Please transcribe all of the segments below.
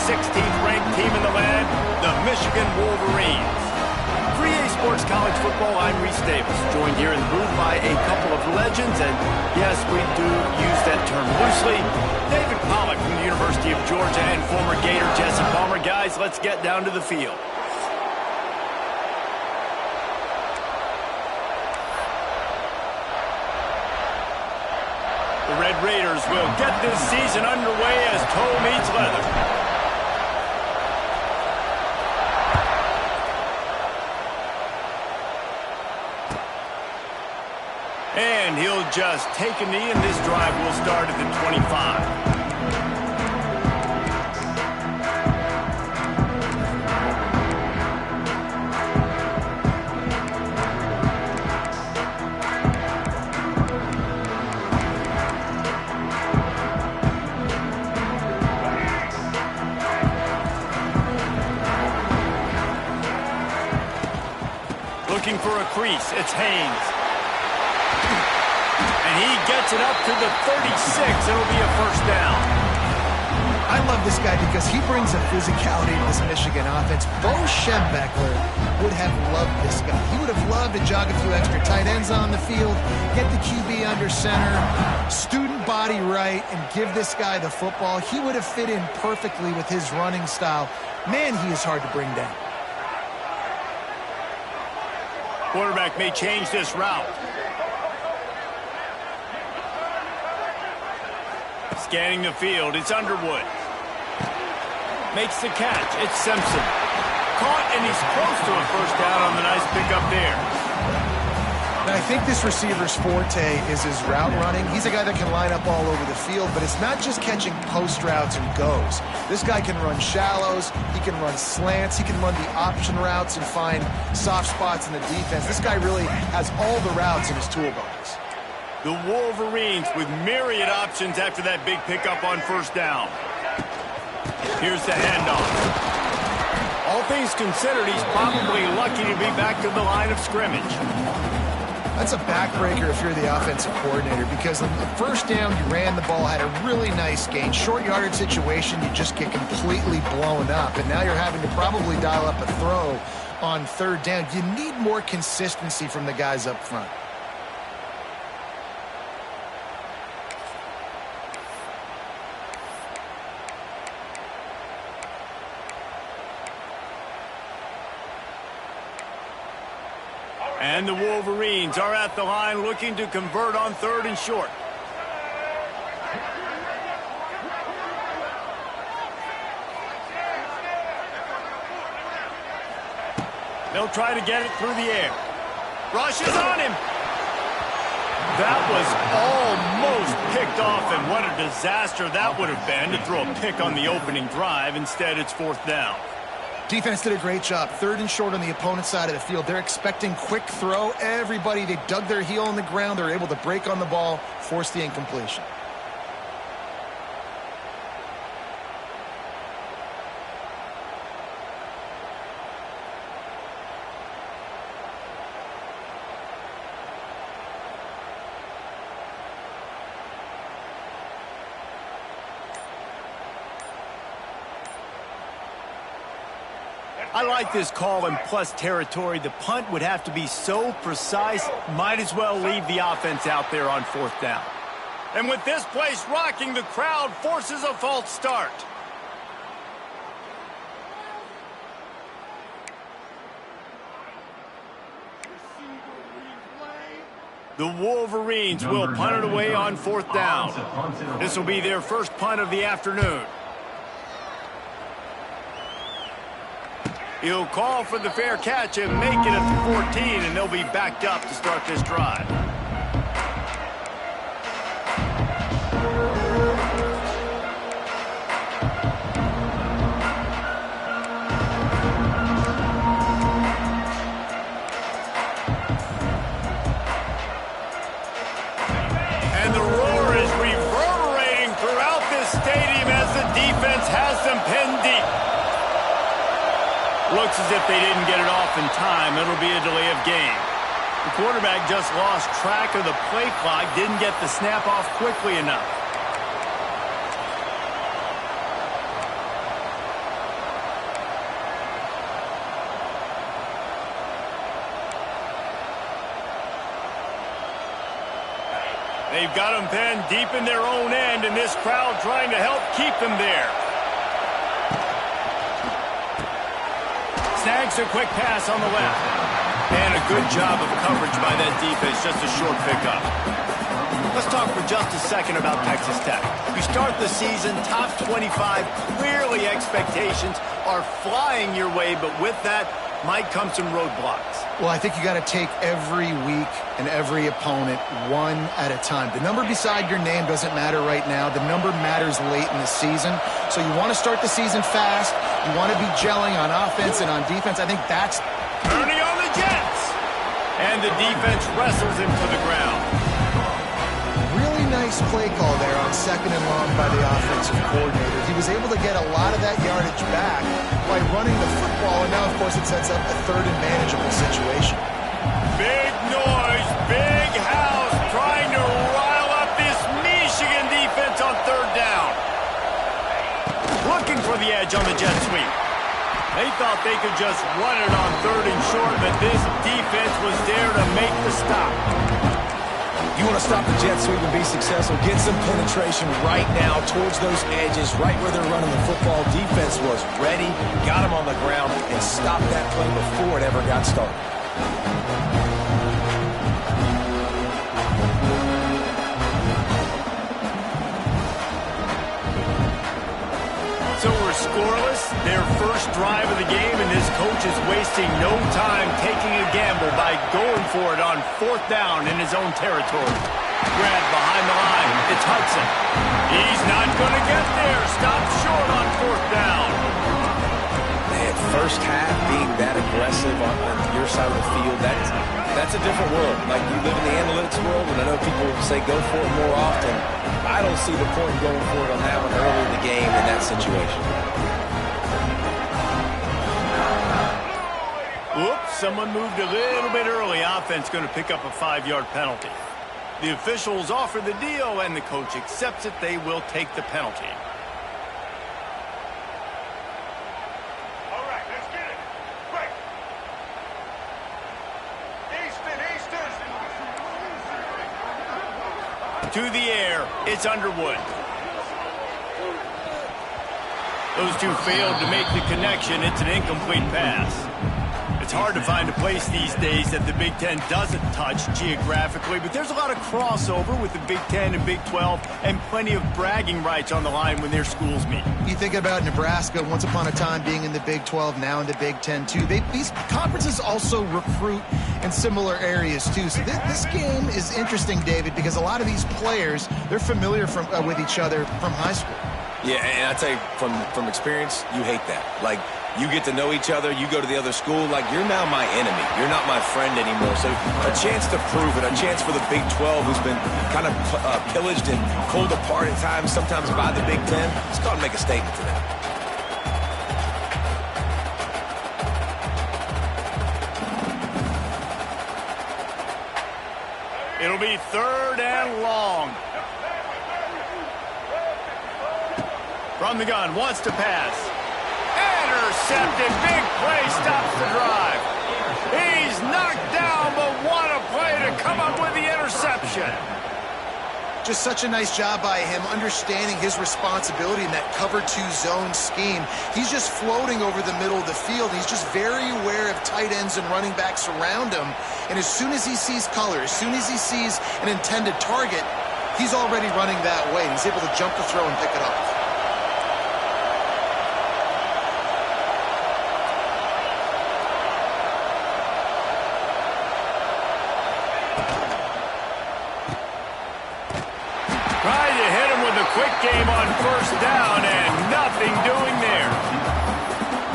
16th ranked team in the land, the Michigan Wolverines. For EA Sports College Football, I'm Reese Davis, joined here in the booth by a couple of legends, and yes, we do use that term loosely. David Pollack from the University of Georgia and former Gator Jesse Palmer. Guys, let's get down to the field. The Red Raiders will get this season underway as toe meets leather. And he'll just take a knee, and this drive will start at the 25. Looking for a crease, it's Haynes. And he gets it up to the 36. It'll be a first down. I love this guy because he brings a physicality to this Michigan offense. Bo Schembechler would have loved this guy. He would have loved to jog a few extra tight ends on the field, get the QB under center, student body right, and give this guy the football. He would have fit in perfectly with his running style. Man, he is hard to bring down. Quarterback may change this route. Scanning the field, it's Underwood. Makes the catch, it's Simpson. Caught, and he's close to a first down on the nice pickup there. Now, I think this receiver's forte is his route running. He's a guy that can line up all over the field, but it's not just catching post routes and goes. This guy can run shallows, he can run slants, he can run the option routes and find soft spots in the defense. This guy really has all the routes in his toolbox. The Wolverines with myriad options after that big pickup on first down. Here's the handoff. All things considered, he's probably lucky to be back to the line of scrimmage. That's a backbreaker if you're the offensive coordinator, because on the first down, you ran the ball, had a really nice gain. Short yardage situation, you just get completely blown up, and now you're having to probably dial up a throw on third down. You need more consistency from the guys up front. And the Wolverines are at the line looking to convert on third and short. They'll try to get it through the air. Rush is on him. That was almost picked off, and what a disaster that would have been to throw a pick on the opening drive. Instead, it's fourth down. Defense did a great job. Third and short on the opponent's side of the field. They're expecting quick throw. Everybody, they dug their heel in the ground. They're able to break on the ball, force the incompletion. I like this call in plus territory. The punt would have to be so precise, might as well leave the offense out there on fourth down. And with this place rocking, the crowd forces a false start. The Wolverines will punt it away on fourth down. This will be their first punt of the afternoon. He'll call for the fair catch and make it at the 14, and they'll be backed up to start this drive. And the roar is reverberating throughout this stadium as the defense has them pinned deep. Looks as if they didn't get it off in time. It'll be a delay of game. The quarterback just lost track of the play clock, didn't get the snap off quickly enough. They've got them pinned deep in their own end, and this crowd trying to help keep them there. Snags a quick pass on the left. And a good job of coverage by that defense, just a short pickup. Let's talk for just a second about Texas Tech. We start the season top 25. Clearly expectations are flying your way, but with that might come some roadblocks. Well, I think you got to take every week and every opponent one at a time. The number beside your name doesn't matter right now. The number matters late in the season. So you want to start the season fast. You want to be gelling on offense and on defense. I think that's... Turning on the Jets. And the defense wrestles him to the ground. Really nice play call there on 2nd and long by the offensive coordinator. He was able to get a lot of that yardage back by running the football, and now, of course, it sets up a 3rd and manageable situation. Big noise, big house, trying to rile up this Michigan defense on 3rd down. Looking for the edge on the jet sweep. They thought they could just run it on 3rd and short, but this defense was there to make the stop. You want to stop the jet sweep and be successful, get some penetration right now towards those edges, right where they're running the football. Defense was ready, got them on the ground, and stopped that play before it ever got started. So we're scoreless, their first drive of the game, and this coach is wasting no time taking a gamble by going for it on 4th down in his own territory. Grab behind the line, it's Hudson. He's not going to get there, stopped short on 4th down. Man, first half being that aggressive on your side of the field, that's a different world. Like, you live in the analytics world, and I know people say go for it more often. I don't see the point in going for it on that one early in the game in that situation. Oops, someone moved a little bit early. Offense going to pick up a 5-yard penalty. The officials offer the deal, and the coach accepts it. They will take the penalty. All right, let's get it. Right. Easton. To the air, it's Underwood. Those two failed to make the connection. It's an incomplete pass. It's hard to find a place these days that the Big Ten doesn't touch geographically, but there's a lot of crossover with the Big Ten and Big 12 and plenty of bragging rights on the line when their schools meet. You think about Nebraska once upon a time being in the Big 12, now in the Big 10 too. These conferences also recruit in similar areas too. So this game is interesting, David, because a lot of these players, they're familiar with each other from high school. Yeah, and I tell you, from experience, you hate that. Like, you get to know each other, you go to the other school, like, you're now my enemy. You're not my friend anymore. So a chance to prove it, a chance for the Big 12, who's been kind of pillaged and pulled apart at times, sometimes by the Big 10, it's got to make a statement to them. It'll be 3rd and long. From the gun, wants to pass. Intercepted, big play, stops the drive. He's knocked down, but what a play to come up with the interception. Just such a nice job by him, understanding his responsibility in that cover 2 zone scheme. He's just floating over the middle of the field. He's just very aware of tight ends and running backs around him. And as soon as he sees color, as soon as he sees an intended target, he's already running that way. And he's able to jump the throw and pick it up. Tried to hit him with a quick game on 1st down, and nothing doing there.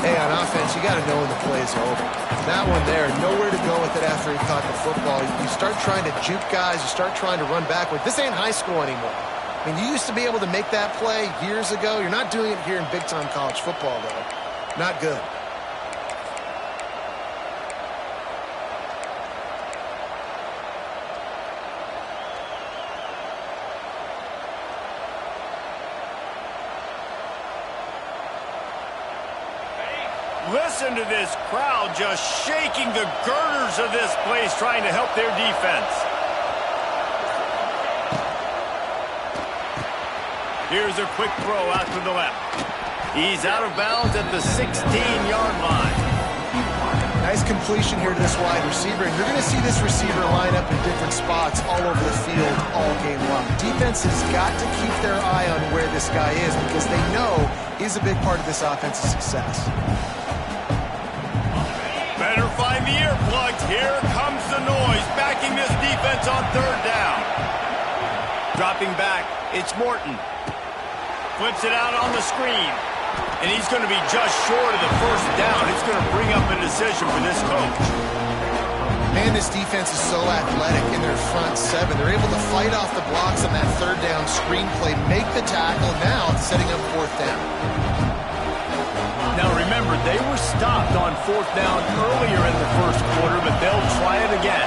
Hey, on offense, you got to know when the play's over. That one there, nowhere to go with it after he caught the football. You start trying to juke guys, you start trying to run backward. This ain't high school anymore. I mean, you used to be able to make that play years ago. You're not doing it here in big-time college football, though. Not good. Listen to this crowd just shaking the girders of this place, trying to help their defense. Here's a quick throw out to the left. He's out of bounds at the 16-yard line. Nice completion here to this wide receiver, and you're going to see this receiver line up in different spots all over the field all game long. Defense has got to keep their eye on where this guy is because they know he's a big part of this offense's success. Better find the earplugs. Here comes the noise, backing this defense on third down. Dropping back, it's Morton. Flips it out on the screen. And he's going to be just short of the first down. It's going to bring up a decision for this coach. Man, this defense is so athletic in their front seven. They're able to fight off the blocks on that third down screen play, make the tackle, now setting up fourth down. Now remember, they were stopped on fourth down earlier in the first quarter, but they'll try it again.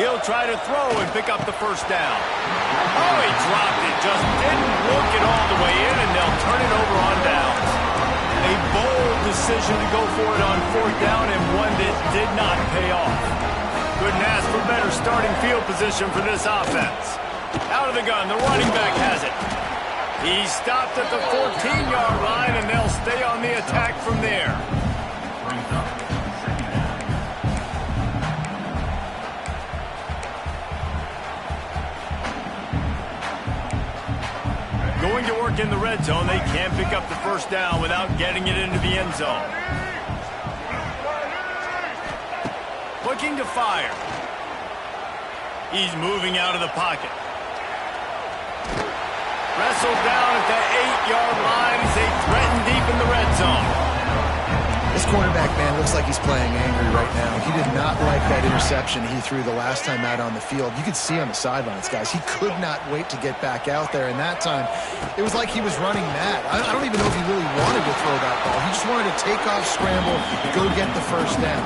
He'll try to throw and pick up the first down. Oh, he dropped it. Just didn't look it all the way in, and they'll turn it over on downs. A bold decision to go for it on fourth down, and one that did not pay off. Couldn't ask for better starting field position for this offense. Out of the gun, the running back has it. He stopped at the 14-yard line, and they'll stay on the attack from there. Going to work in the red zone, they can't pick up the first down without getting it into the end zone. Looking to fire. He's moving out of the pocket. Wrestled down at the 8-yard line as they threaten deep in the red zone. This cornerback, man, looks like he's playing angry right now. He did not like that interception he threw the last time out on the field. You could see on the sidelines, guys, he could not wait to get back out there. And that time, it was like he was running mad. I don't even know if he really wanted to throw that ball. He just wanted to take off, scramble, go get the first down.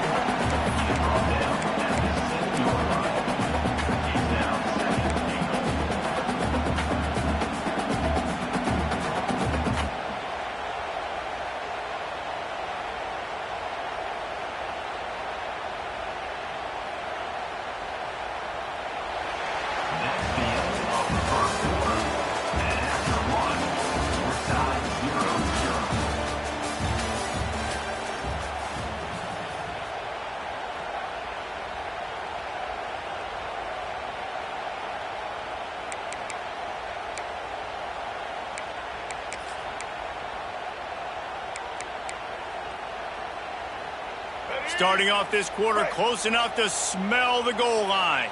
Starting off this quarter close enough to smell the goal line.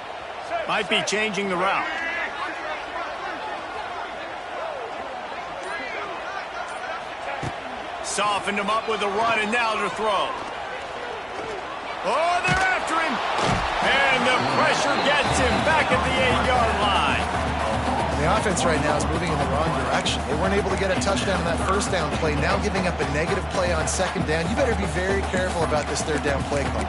Might be changing the route. Softened him up with a run, and now to throw. Oh, they're after him. And the pressure gets him back at the 8-yard line. The offense right now is moving in the wrong direction. They weren't able to get a touchdown on that first down play, now giving up a negative play on second down. You better be very careful about this third down play call.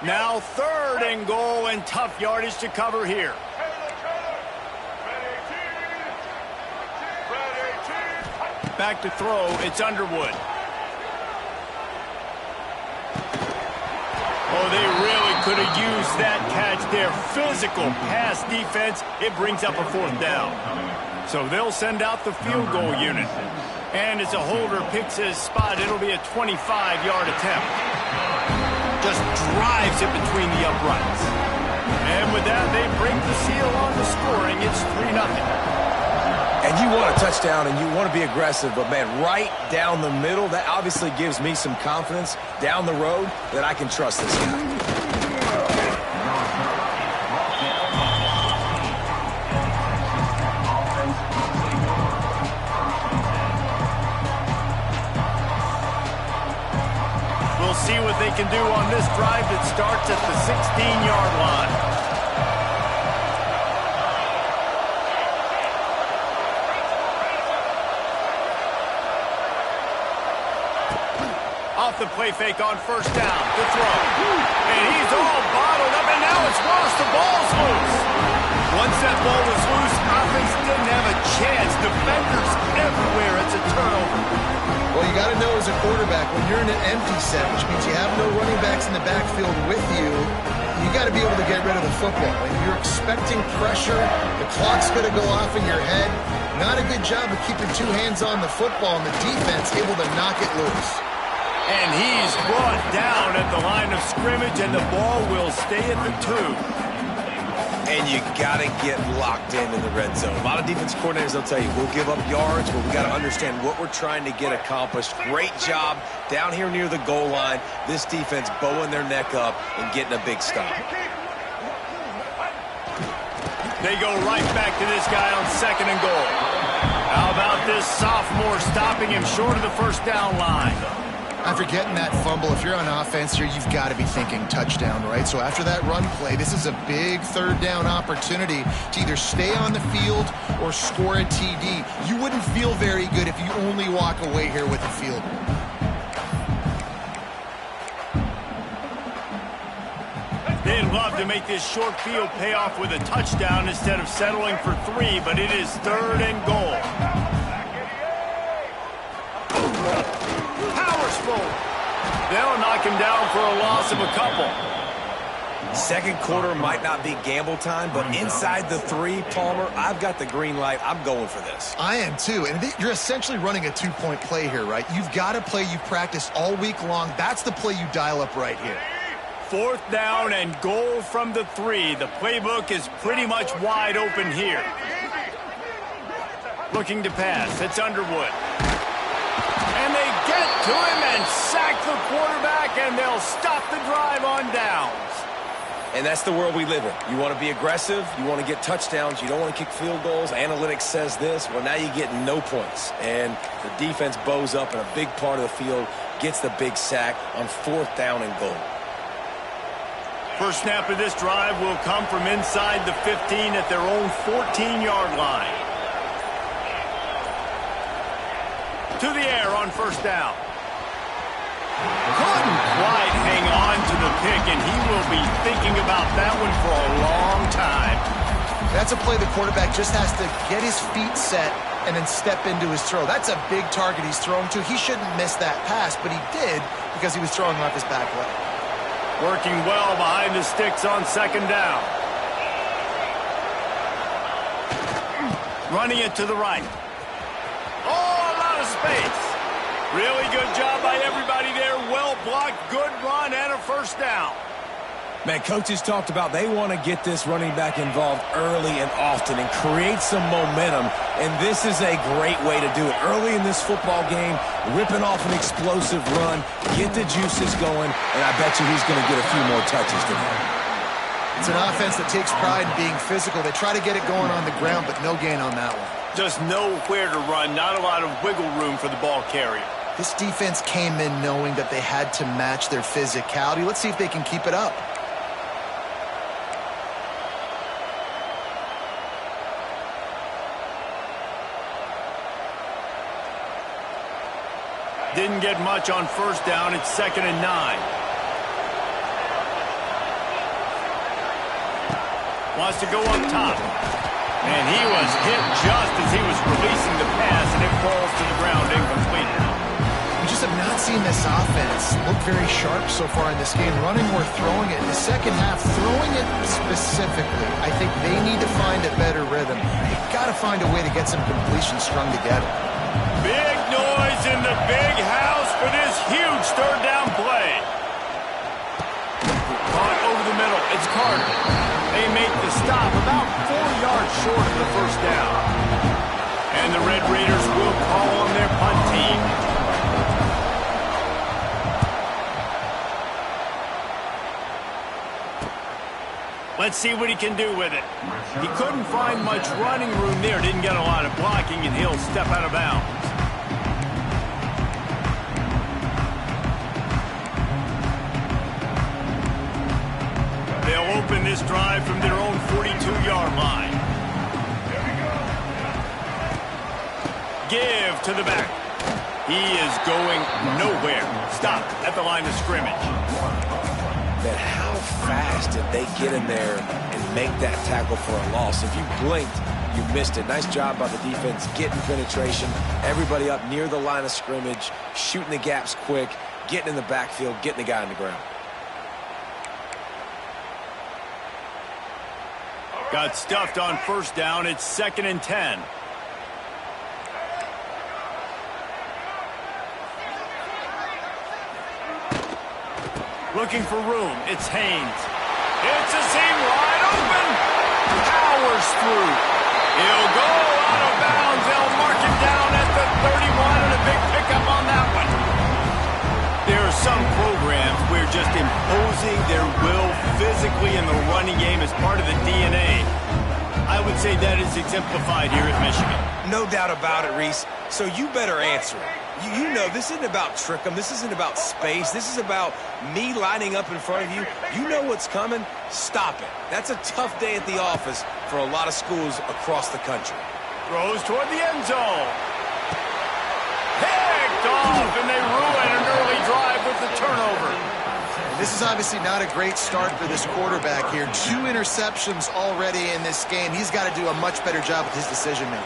Now third and goal, and tough yardage to cover here. Back to throw, it's Underwood. Oh, they really could have used that catch there. Physical pass defense. It brings up a fourth down. So they'll send out the field goal unit. And as a holder picks his spot, it'll be a 25-yard attempt. Just drives it between the uprights. And with that, they break the seal on the scoring. It's 3-0. And you want a touchdown and you want to be aggressive, but, man, right down the middle, that obviously gives me some confidence down the road that I can trust this guy. We'll see what they can do on this drive that starts at the 16-yard line. the play fake on first down. The throw. And he's all bottled up, and now it's worse. The ball's loose. Once that ball was loose, offense didn't have a chance. Defenders everywhere. It's a turnover. Well, you got to know as a quarterback, when you're in an empty set, which means you have no running backs in the backfield with you, you got to be able to get rid of the football. And you're expecting pressure. The clock's going to go off in your head. Not a good job of keeping two hands on the football, and the defense able to knock it loose. And he's brought down at the line of scrimmage, and the ball will stay at the 2. And you got to get locked in the red zone. A lot of defense coordinators, they'll tell you, we'll give up yards, but we got to understand what we're trying to get accomplished. Great job down here near the goal line. This defense bowing their neck up and getting a big stop. They go right back to this guy on 2nd and goal. How about this sophomore stopping him short of the first down line? After getting that fumble, if you're on offense here, you've got to be thinking touchdown, right? So after that run play, this is a big 3rd down opportunity to either stay on the field or score a TD. You wouldn't feel very good if you only walk away here with a field goal. They'd love to make this short field pay off with a touchdown instead of settling for 3, but it is 3rd and goal. Powers forward. They'll knock him down for a loss of a couple. Second quarter might not be gamble time, but inside the 3, Palmer, I've got the green light. I'm going for this. I am too, and you're essentially running a 2-point play here, right? You've got a play you've practiced all week long. That's the play you dial up right here. 4th down and goal from the 3. The playbook is pretty much wide open here. Looking to pass. It's Underwood. And they get to him and sack the quarterback, and they'll stop the drive on downs. And that's the world we live in. You want to be aggressive. You want to get touchdowns. You don't want to kick field goals. Analytics says this. Well, now you get no points. And the defense bows up in a big part of the field, gets the big sack on 4th down and goal. First snap of this drive will come from inside the 15 at their own 14-yard line. To the air on first down. Couldn't quite hang on to the pick, and he will be thinking about that one for a long time. That's a play the quarterback just has to get his feet set and then step into his throw. That's a big target he's throwing to. He shouldn't miss that pass, but he did because he was throwing off his back leg. Working well behind the sticks on 2nd down. Running it to the right. Oh, a lot of space. Really good job by everybody there. Well blocked, good run, and a first down. Man, coaches talked about they want to get this running back involved early and often and create some momentum, and this is a great way to do it. Early in this football game, ripping off an explosive run, get the juices going, and I bet you he's going to get a few more touches today. It's an offense that takes pride in being physical. They try to get it going on the ground, but no gain on that one. Just nowhere to run, not a lot of wiggle room for the ball carrier. This defense came in knowing that they had to match their physicality. Let's see if they can keep it up. Didn't get much on first down. It's 2nd and 9. Wants to go up top. And he was hit just as he was releasing the pass, and it falls to the ground incomplete. We just have not seen this offense look very sharp so far in this game, running or throwing it. In the second half, throwing it specifically, I think they need to find a better rhythm. They've got to find a way to get some completions strung together. Big noise in the big house for this huge 3rd down play. Caught over the middle. It's Carter. They make the stop about 4 yards short of the first down. And the Red Raiders will call on their punt team. Let's see what he can do with it. He couldn't find much running room there. Didn't get a lot of blocking, and he'll step out of bounds. They'll open this drive from their own 42-yard line. Give to the back. He is going nowhere. Stop at the line of scrimmage. Man, how fast did they get in there and make that tackle for a loss? If you blinked, you missed it. Nice job by the defense, getting penetration. Everybody up near the line of scrimmage, shooting the gaps quick, getting in the backfield, getting the guy on the ground. Got stuffed on first down. It's 2nd and 10. Looking for room. It's Haynes. It's a seam wide open. Powers through. He'll go out of bounds. They'll mark him down at the 31 and a big pickup on that one. There are some programs where just imposing their will physically in the running game is part of the DNA. I would say that is exemplified here at Michigan. No doubt about it, Reese. So you better answer it. You know, this isn't about trick 'em. This isn't about space. This is about me lining up in front of you. You know what's coming. Stop it. That's a tough day at the office for a lot of schools across the country. Throws toward the end zone. Picked off, and they ruin an early drive with the turnover. This is obviously not a great start for this quarterback here. 2 interceptions already in this game. He's got to do a much better job with his decision-making.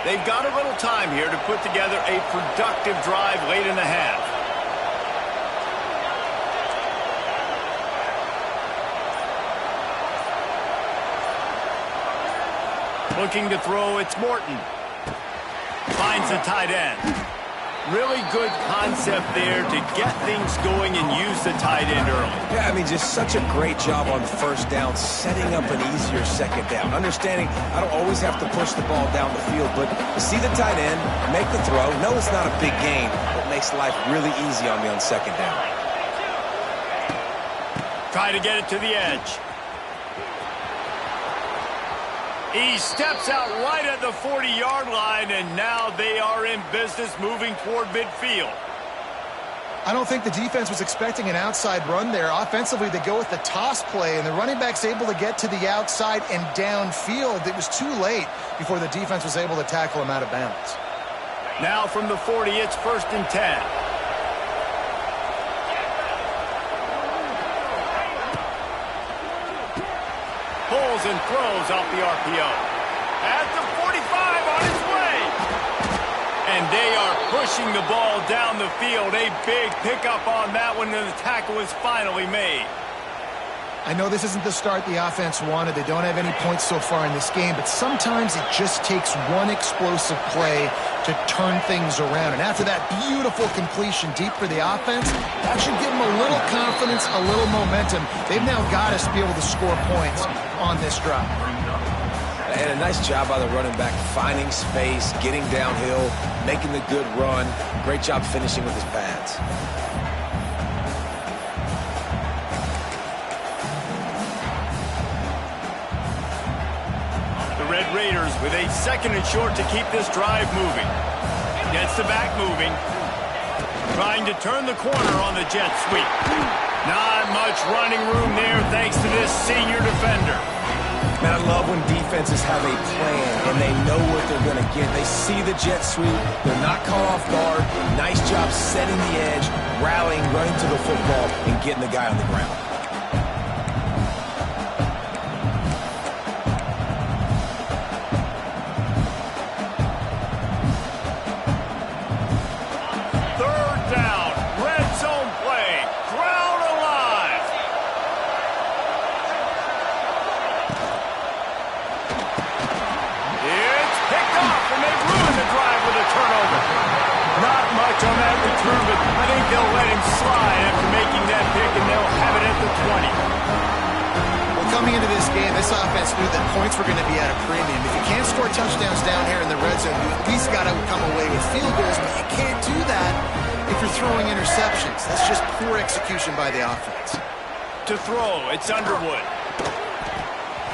They've got a little time here to put together a productive drive late in the half. Looking to throw, it's Morton. Finds the tight end. Really good concept there to get things going and use the tight end early. Yeah, I mean, just such a great job on first down, setting up an easier second down. Understanding I don't always have to push the ball down the field, but see the tight end, make the throw. No, it's not a big gain, but makes life really easy on me on second down. Try to get it to the edge. He steps out right at the 40-yard line, and now they are in business moving toward midfield. I don't think the defense was expecting an outside run there. Offensively, they go with the toss play, and the running back's able to get to the outside and downfield. It was too late before the defense was able to tackle him out of bounds. Now from the 40, it's 1st and 10. Pulls and throws off the RPO. At the 45 on its way. And they are pushing the ball down the field. A big pickup on that one, and the tackle is finally made. I know this isn't the start the offense wanted. They don't have any points so far in this game, but sometimes it just takes one explosive play to turn things around. And after that beautiful completion deep for the offense, that should give them a little confidence, a little momentum. They've now got us to be able to score points on this drive. And a nice job by the running back, finding space, getting downhill, making the good run. Great job finishing with his pads. Red Raiders with a 2nd and short to keep this drive moving. Gets the back moving. Trying to turn the corner on the jet sweep. Not much running room there thanks to this senior defender. Man, I love when defenses have a plan and they know what they're going to get. They see the jet sweep. They're not caught off guard. Nice job setting the edge, rallying, running to the football, and getting the guy on the ground. They'll let him slide after making that pick, and they'll have it at the 20. Well, coming into this game, this offense knew that points were going to be at a premium. If you can't score touchdowns down here in the red zone, you at least got to come away with field goals, but you can't do that if you're throwing interceptions. That's just poor execution by the offense. To throw, it's Underwood.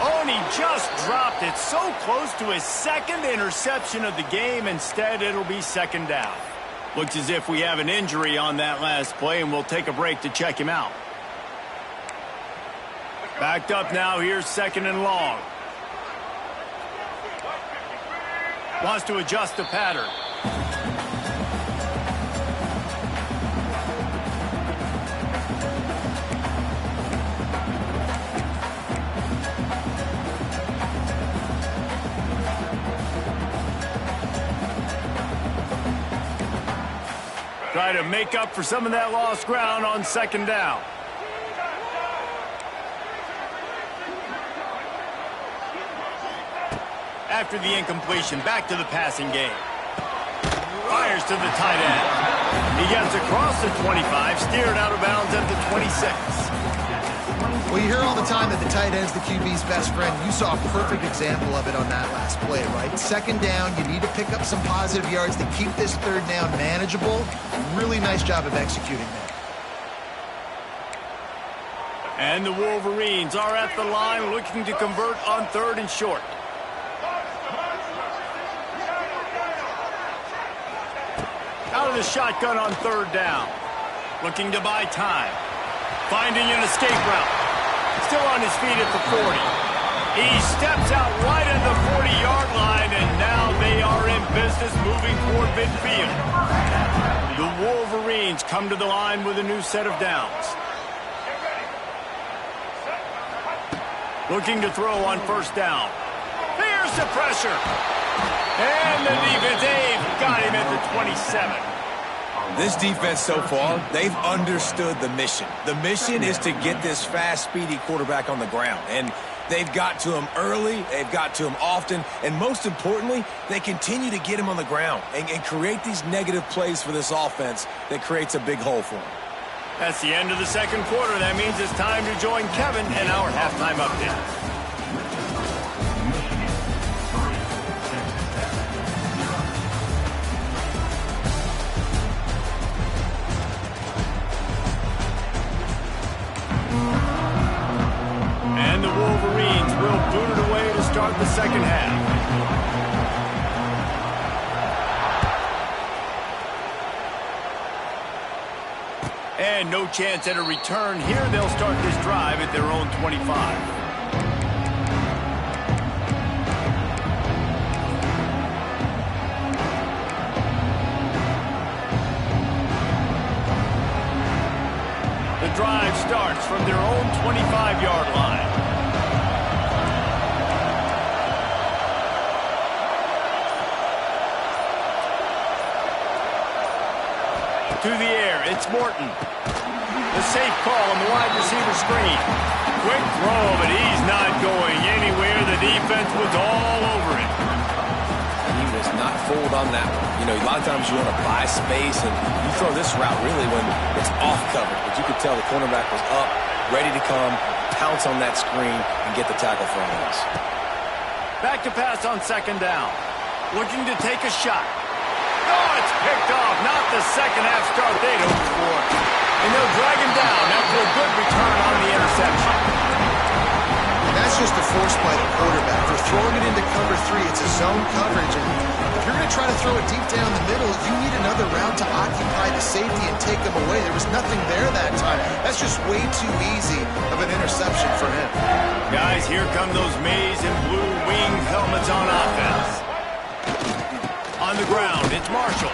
Oh, and he just dropped it so close to his 2nd interception of the game. Instead, it'll be 2nd down. Looks as if we have an injury on that last play, and we'll take a break to check him out. Backed up now. Here's 2nd and long. Wants to adjust the pattern. Try to make up for some of that lost ground on second down. After the incompletion, back to the passing game. Fires to the tight end. He gets across the 25, steered out of bounds at the 26. Well, you hear all the time that the tight end's the QB's best friend. You saw a perfect example of it on that last play, right? Second down, you need to pick up some positive yards to keep this third down manageable. Really nice job of executing that. And the Wolverines are at the line looking to convert on third and short. Out of the shotgun on third down. Looking to buy time. Finding an escape route. Still on his feet at the 40. He steps out right at the 40-yard line, and now they are in business moving toward midfield. The Wolverines come to the line with a new set of downs. Looking to throw on first down. Here's the pressure. And the defense, they've got him at the 27. This defense so far, they've understood the mission. The mission is to get this fast, speedy quarterback on the ground. And they've got to him early, they've got to him often, and most importantly, they continue to get him on the ground and create these negative plays for this offense that creates a big hole for him. That's the end of the second quarter. That means it's time to join Kevin in our halftime update. And the Wolverines will boot it away to start the second half. And no chance at a return here. They'll start this drive at their own 25. The drive starts from their own 25-yard line. To the air, it's Morton. The safe call on the wide receiver screen. Quick throw, but he's not going anywhere. The defense was all over it. He was not fooled on that one. You know, a lot of times you want to buy space, and you throw this route really when it's off cover. But you could tell the cornerback was up, ready to come, pounce on that screen, and get the tackle for a loss. Back to pass on second down. Looking to take a shot. Oh, it's picked off. Not the second half start they'd hoped for. And they'll drag him down after a good return on the interception. That's just a force by the quarterback. They're throwing it into cover three. It's a zone coverage. And if you're going to try to throw it deep down the middle, you need another route to occupy the safety and take them away. There was nothing there that time. That's just way too easy of an interception for him. Guys, here come those maize and blue winged helmets on offense. On the ground, it's Marshall.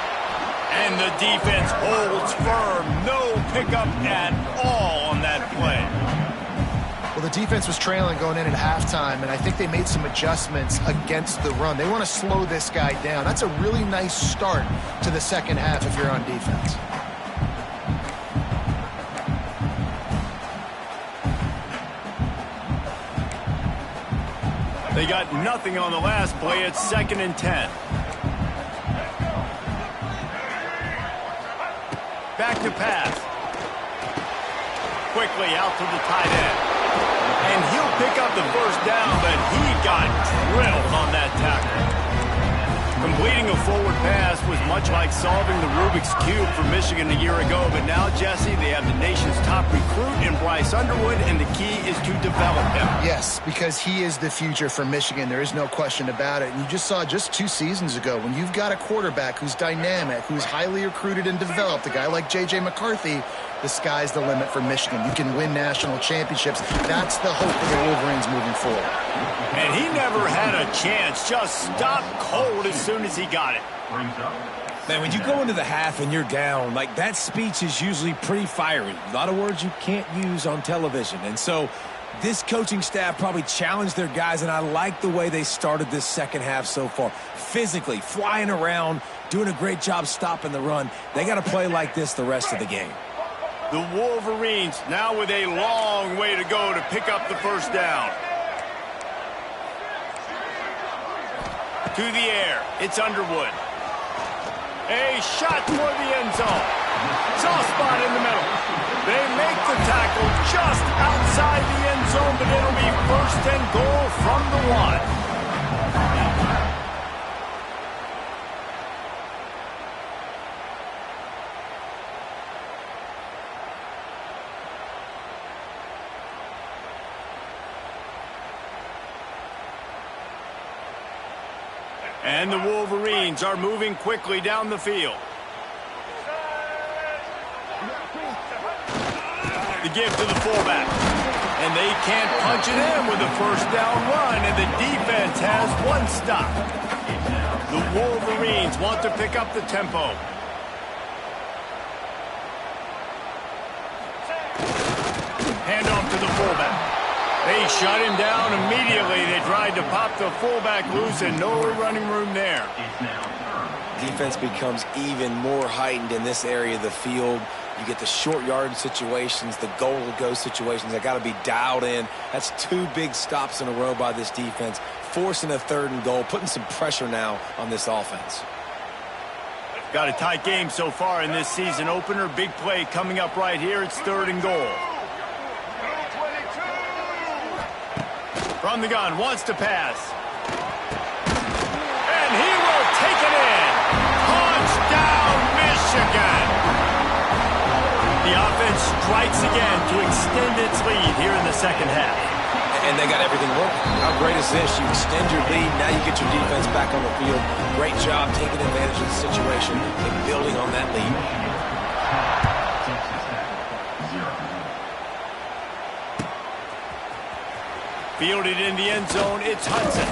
And the defense holds firm. No pickup at all on that play. Well, the defense was trailing going in at halftime, and I think they made some adjustments against the run. They want to slow this guy down. That's a really nice start to the second half if you're on defense. They got nothing on the last play. It's 2nd and 10. Back to pass. Quickly out to the tight end. And he'll pick up the first down, but he got drilled on that tackle. Completing a forward pass was much like solving the Rubik's Cube for Michigan a year ago, but now, Jesse, they have the nation's top recruit in Bryce Underwood, and the key is to develop him. Yes, because he is the future for Michigan. There is no question about it. And you just saw just 2 seasons ago, when you've got a quarterback who's dynamic, who's highly recruited and developed, a guy like J.J. McCarthy, the sky's the limit for Michigan. You can win national championships. That's the hope for the Wolverines moving forward. And he never had a chance. Just stopped cold as soon as he got it. Man, when you go into the half and you're down, like, that speech is usually pretty fiery. A lot of words you can't use on television. And so this coaching staff probably challenged their guys, and I like the way they started this second half so far. Physically, flying around, doing a great job stopping the run. They got to play like this the rest of the game. The Wolverines now with a long way to go to pick up the first down. To the air, it's Underwood. A shot toward the end zone. Soft spot in the middle. They make the tackle just outside the end zone, but it'll be first and goal from the 1. And the Wolverines are moving quickly down the field. The give to the fullback. And they can't punch it in with a first down run, and the defense has one stop. The Wolverines want to pick up the tempo. Hand off to the fullback. They shut him down immediately. They tried to pop the fullback loose, and no running room there. Defense becomes even more heightened in this area of the field. You get the short yard situations, the goal-to-go situations. They got to be dialed in. That's 2 big stops in a row by this defense, forcing a 3rd and goal, putting some pressure now on this offense. Got a tight game so far in this season opener. Big play coming up right here. It's 3rd and goal. From the gun, wants to pass. And he will take it in. Touchdown, Michigan. The offense strikes again to extend its lead here in the second half. And they got everything working. How great is this? You extend your lead, now you get your defense back on the field. Great job taking advantage of the situation and building on that lead. Fielded in the end zone, it's Hudson.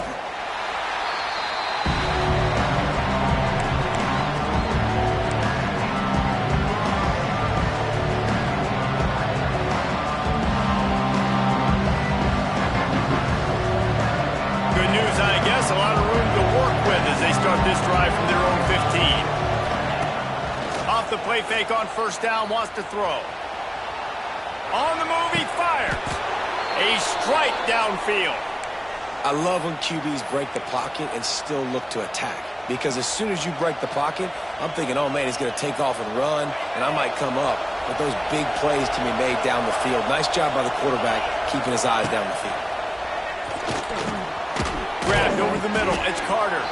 Good news, I guess. A lot of room to work with as they start this drive from their own 15. Off the play fake on first down, wants to throw. On the move, he fires. A strike downfield. I love when QBs break the pocket and still look to attack. Because as soon as you break the pocket, I'm thinking, oh, man, he's going to take off and run, and I might come up. But those big plays can be made down the field. Nice job by the quarterback keeping his eyes down the field. Grabbed over the middle. It's Carter.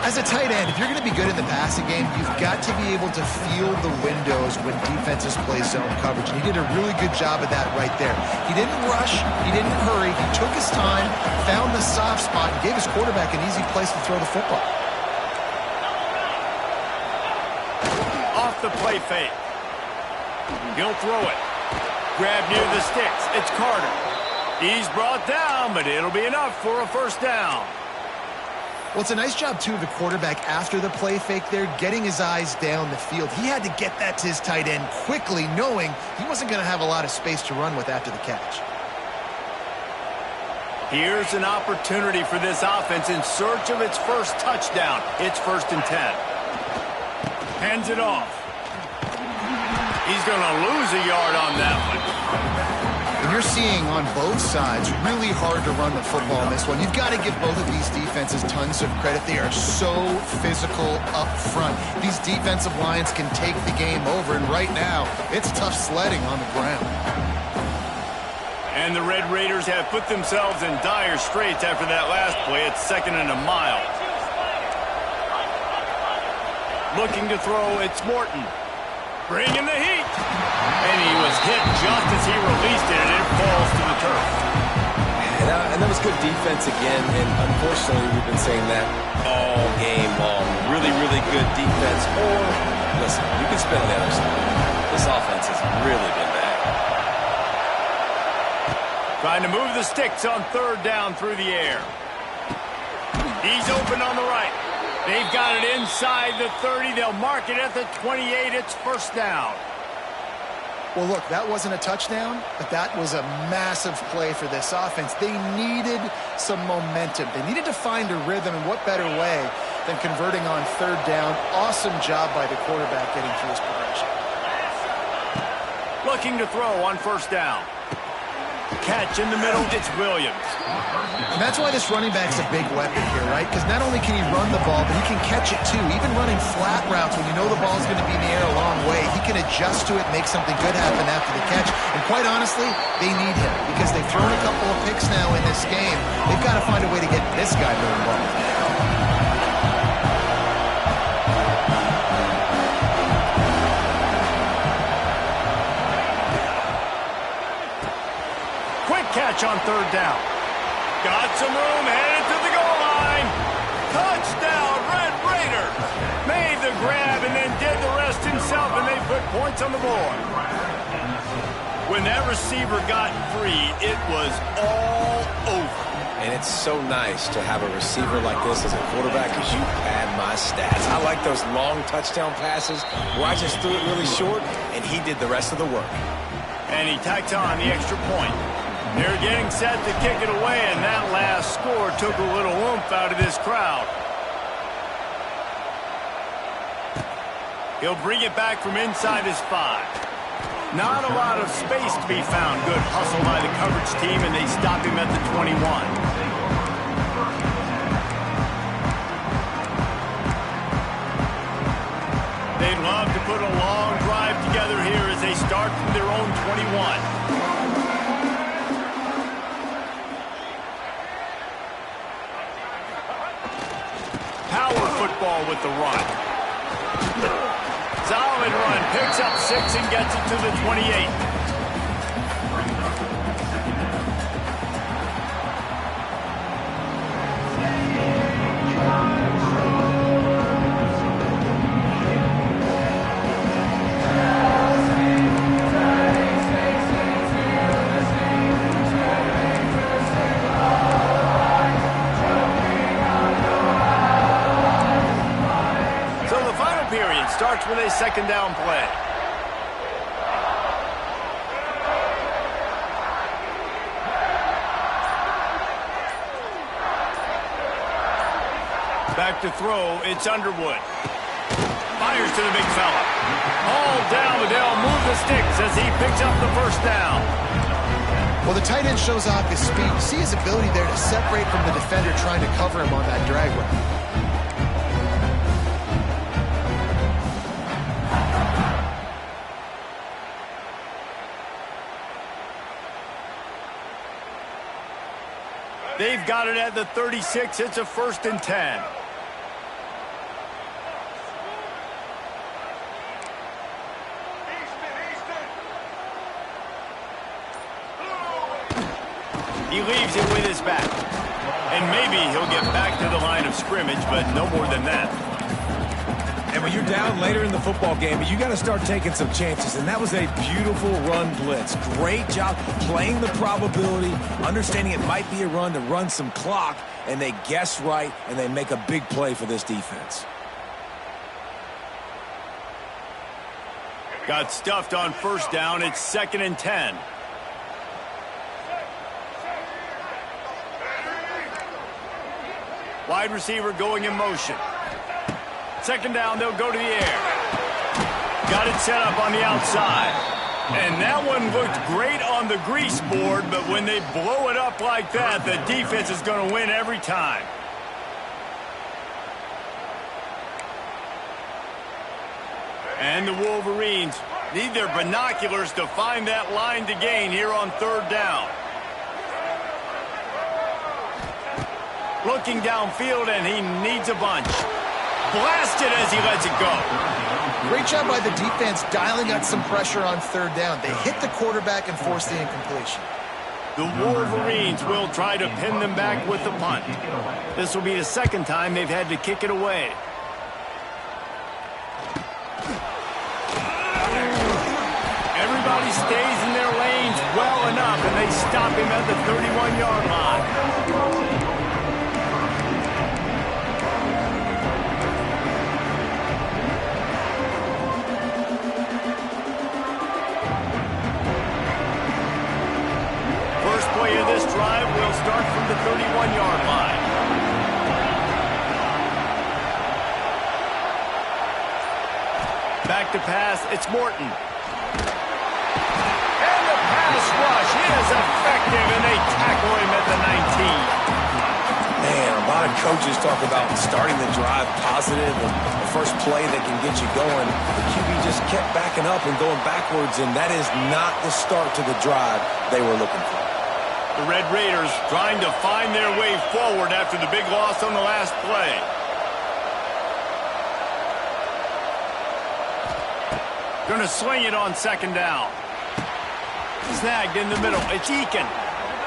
As a tight end, if you're going to be good in the passing game, you've got to be able to feel the windows when defenses play zone coverage. And he did a really good job of that right there. He didn't rush. He didn't hurry. He took his time, found the soft spot, and gave his quarterback an easy place to throw the football. Off the play fake. He'll throw it. Grab near the sticks. It's Carter. He's brought down, but it'll be enough for a first down. Well, it's a nice job, too, of the quarterback after the play fake there, getting his eyes down the field. He had to get that to his tight end quickly, knowing he wasn't going to have a lot of space to run with after the catch. Here's an opportunity for this offense in search of its first touchdown. It's 1st and 10. Hands it off. He's going to lose a yard on that one. And you're seeing on both sides really hard to run the football in this one. You've got to give both of these defenses tons of credit. They are so physical up front. These defensive lines can take the game over, and right now, it's tough sledding on the ground. And the Red Raiders have put themselves in dire straits after that last play. It's 2nd and a mile. Looking to throw, it's Morton. Bringing the heat. And he was hit just as he released it, and it falls to the turf. And that was good defense again, and unfortunately we've been saying that all game long. Really, really good defense. Or, listen, you can spin on the other side. This offense has really been bad. Trying to move the sticks on third down through the air. He's open on the right. They've got it inside the 30. They'll mark it at the 28. It's first down. Well, look, that wasn't a touchdown, but that was a massive play for this offense. They needed some momentum. They needed to find a rhythm, and what better way than converting on third down. Awesome job by the quarterback getting through his progression. Looking to throw on first down. Catch in the middle, it's Williams. And that's why this running back's a big weapon here, right? Because not only can he run the ball, but he can catch it too. Even running flat routes when you know the ball's going to be in the air a long way, he can adjust to it, make something good happen after the catch. And quite honestly, they need him because they've thrown a couple of picks now in this game. They've got to find a way to get this guy more involved. Catch on third down. Got some room, headed to the goal line. Touchdown, Red Raiders. Made the grab and then did the rest himself, and they put points on the board. When that receiver got free, it was all over. And it's so nice to have a receiver like this as a quarterback because you pad my stats. I like those long touchdown passes where I just threw it really short, and he did the rest of the work. And he tacked on the extra point. They're getting set to kick it away, and that last score took a little oomph out of this crowd. He'll bring it back from inside his 5. Not a lot of space to be found. Good hustle by the coverage team, and they stop him at the 21. They'd love to put a long drive together here as they start from their own 21. Power football with the run. Solid run. Picks up 6 and gets it to the 28. Starts with a second down play. Back to throw, it's Underwood. Fires to the big fella. All down, but they'll move the sticks as he picks up the first down. Well, the tight end shows off his speed. You see his ability there to separate from the defender trying to cover him on that drag route. They've got it at the 36. It's a 1st and 10. He leaves it with his back. And maybe he'll get back to the line of scrimmage, but no more than that. And when you're down later in the football game, you got to start taking some chances. And that was a beautiful run blitz. Great job playing the probability, understanding it might be a run to run some clock, and they guess right, and they make a big play for this defense. Got stuffed on first down. It's 2nd and 10. Wide receiver going in motion. Second down, they'll go to the air. Got it set up on the outside. And that one looked great on the grease board, but when they blow it up like that, the defense is going to win every time. And the Wolverines need their binoculars to find that line to gain here on third down. Looking downfield, and he needs a bunch. Blasted as he lets it go. Great job by the defense dialing out some pressure on third down. They hit the quarterback and forced the incompletion. The Wolverines will try to pin them back with the punt. This will be the second time they've had to kick it away. stays in their lanes well enough, and they stop him at the 31-yard line. First play of this drive will start from the 31-yard line. Back to pass, it's Morton. And the pass rush is effective, and they tackle him at the 19. Man, a lot of coaches talk about starting the drive positive and the first play that can get you going. The QB just kept backing up and going backwards, and that is not the start to the drive they were looking for. The Red Raiders trying to find their way forward after the big loss on the last play. Gonna sling it on second down. Snagged in the middle. It's Eakin.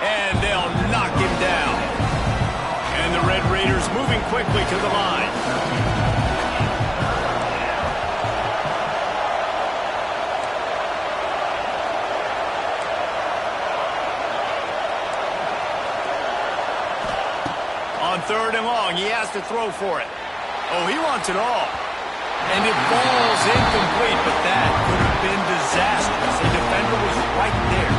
And they'll knock him down. And the Red Raiders moving quickly to the line. On third and long, he has to throw for it. Oh, he wants it all. And it falls incomplete, but that could have been disastrous. The defender was right there.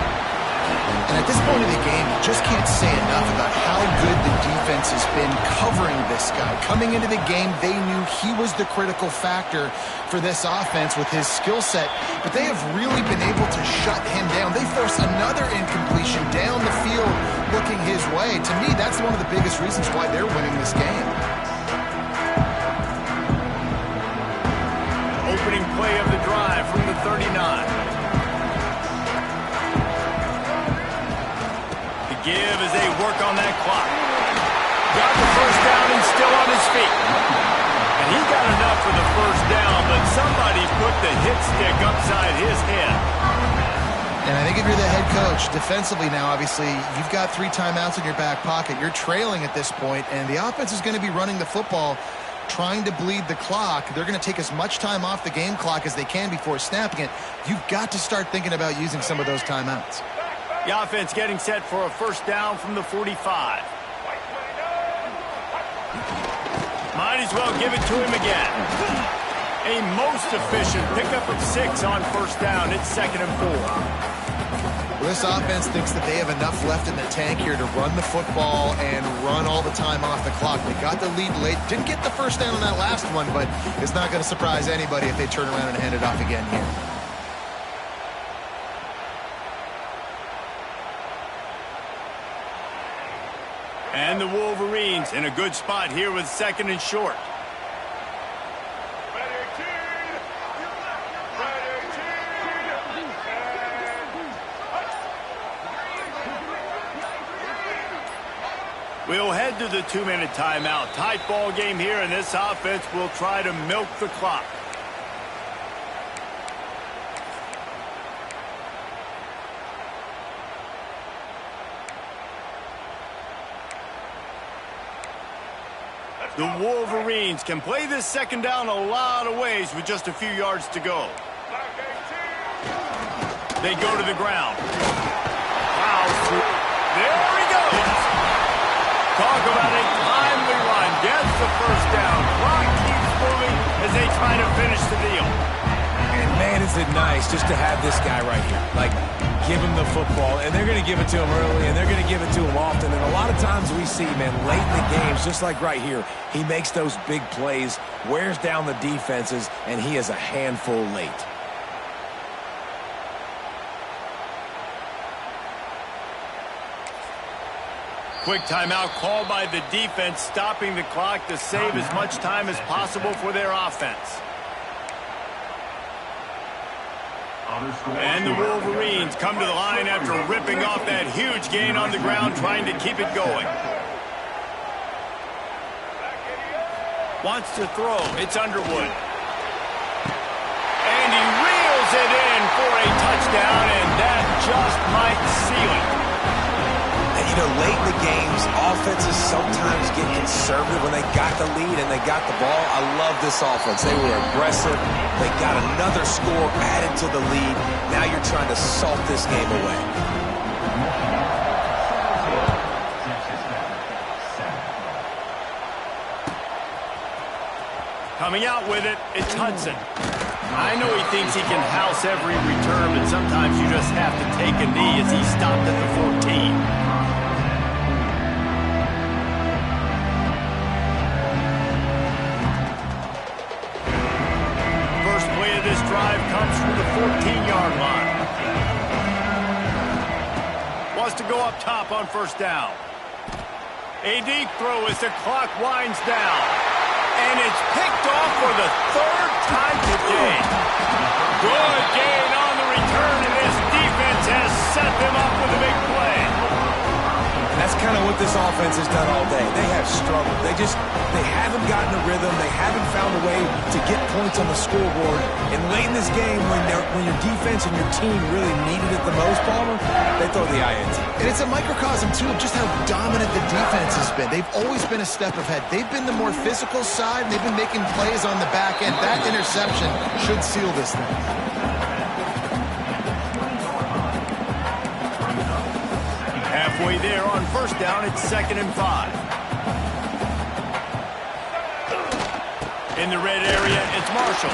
And at this point in the game, you just can't say enough about how good the defense has been covering this guy. Coming into the game, they knew he was the critical factor for this offense with his skill set, but they have really been able to shut him down. They force another incompletion down the field looking his way. To me, that's one of the biggest reasons why they're winning this game. Opening play of the drive from the 39. The give as they work on that clock. Got the first down and still on his feet. And he got enough for the first down, but somebody put the hit stick upside his head. And I think if you're the head coach, defensively now, obviously, you've got 3 timeouts in your back pocket. You're trailing at this point, and the offense is going to be running the football, trying to bleed the clock. They're going to take as much time off the game clock as they can before snapping it. You've got to start thinking about using some of those timeouts. The offense getting set for a first down from the 45. Might as well give it to him again. A most efficient pickup of 6 on first down. It's 2nd and 4. Well, this offense thinks that they have enough left in the tank here to run the football and run all the time off the clock. They got the lead late. Didn't get the first down on that last one, but it's not going to surprise anybody if they turn around and hand it off again here. And the Wolverines in a good spot here with 2nd and short. We'll head to the 2-minute timeout. Tight ball game here, and this offense will try to milk the clock. The Wolverines can play this second down a lot of ways with just a few yards to go. They go to the ground. There he goes. Talk about a timely run. Gets the first down. Clock keeps moving as they try to finish the deal. And man, is it nice just to have this guy right here. Like, give him the football, and they're going to give it to him early, and they're going to give it to him often. And a lot of times we see, man, late in the games, just like right here, he makes those big plays, wears down the defenses, and he is a handful late. Quick timeout called by the defense, stopping the clock to save as much time as possible for their offense. And the Wolverines come to the line after ripping off that huge gain on the ground, trying to keep it going. Wants to throw. It's Underwood. And he reels it in for a touchdown, and that just might seal it. And, you know, late in the games, offenses sometimes get conservative when they got the lead and they got the ball. I love this offense. They were aggressive. They got another score added to the lead. Now you're trying to salt this game away. Coming out with it, it's Hudson. I know he thinks he can house every return, but sometimes you just have to take a knee as he stopped at the 14. First play of this drive comes from the 14-yard line. Wants to go up top on first down. A deep throw as the clock winds down. And it's picked off for the third time today. Good gain on the return, and this defense has set them up with a big play. That's kind of what this offense has done all day. They have struggled. They haven't gotten a rhythm. They haven't found a way to get points on the scoreboard. And late in this game, when your defense and your team really needed it the most, Palmer, they throw the INT. And it's a microcosm, too, of just how dominant the defense has been. They've always been a step ahead. They've been the more physical side, and they've been making plays on the back end. That interception should seal this thing. Halfway there on first down, it's 2nd and 5. In the red area, it's Marshall.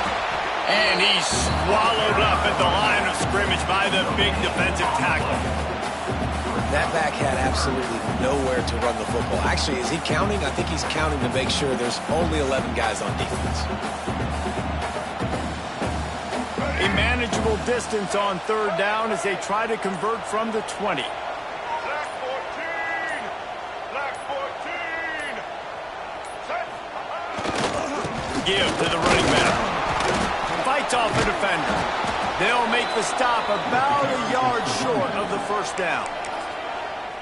And he's swallowed up at the line of scrimmage by the big defensive tackle. That back had absolutely nowhere to run the football. Actually, is he counting? I think he's counting to make sure there's only 11 guys on defense. A manageable distance on third down as they try to convert from the 20. Black 14. Black 14. Set. Give to the running back. Fights off a defender. They'll make the stop about a yard short of the first down.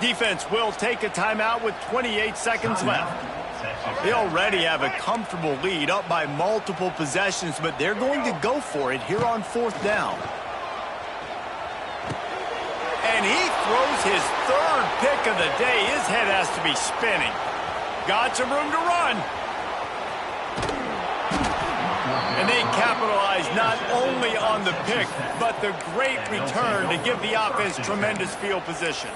Defense will take a timeout with 28 seconds left. They already have a comfortable lead, up by multiple possessions, but they're going to go for it here on fourth down. And he throws his third pick of the day. His head has to be spinning. Got some room to run. And they capitalize not only on the pick, but the great return to give the offense tremendous field position.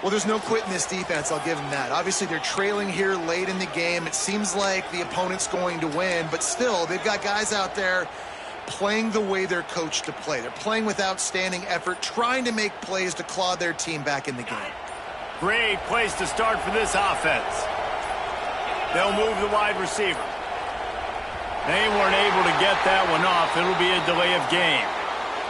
Well, there's no quitting this defense. I'll give them that. Obviously, they're trailing here late in the game. It seems like the opponent's going to win, but still, they've got guys out there playing the way they're coached to play. They're playing with outstanding effort, trying to make plays to claw their team back in the game. Great place to start for this offense. They'll move the wide receiver. They weren't able to get that one off. It'll be a delay of game.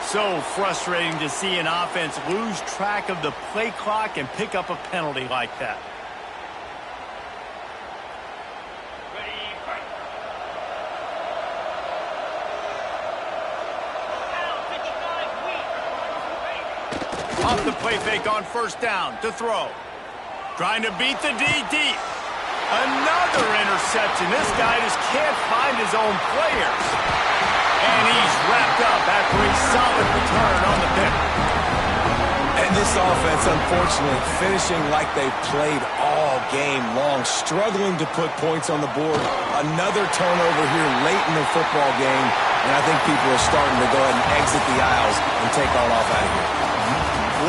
So frustrating to see an offense lose track of the play clock and pick up a penalty like that. Ready, fight. Off the play fake on first down to throw. Trying to beat the D deep. Another interception. This guy just can't find his own players. And he's wrapped up after a solid return on the pick. And this offense, unfortunately, finishing like they've played all game long, struggling to put points on the board. Another turnover here late in the football game, and I think people are starting to go ahead and exit the aisles and take all off out of here.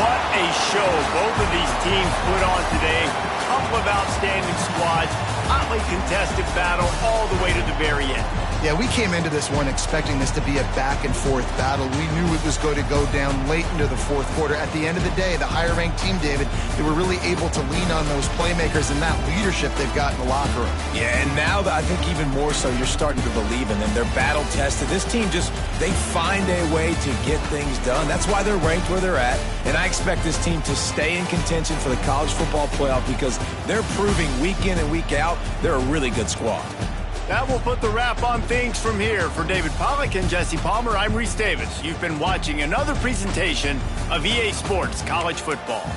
What a show both of these teams put on today. Couple of outstanding squads, hotly contested battle all the way to the very end. Yeah, we came into this one expecting this to be a back-and-forth battle. We knew it was going to go down late into the fourth quarter. At the end of the day, the higher-ranked team, David, they were really able to lean on those playmakers and that leadership they've got in the locker room. Yeah, and now I think even more so, you're starting to believe in them. They're battle-tested. This team they find a way to get things done. That's why they're ranked where they're at. And I expect this team to stay in contention for the college football playoff because they're proving week in and week out they're a really good squad. That will put the wrap on things from here. For David Pollack and Jesse Palmer, I'm Reese Davis. You've been watching another presentation of EA Sports College Football.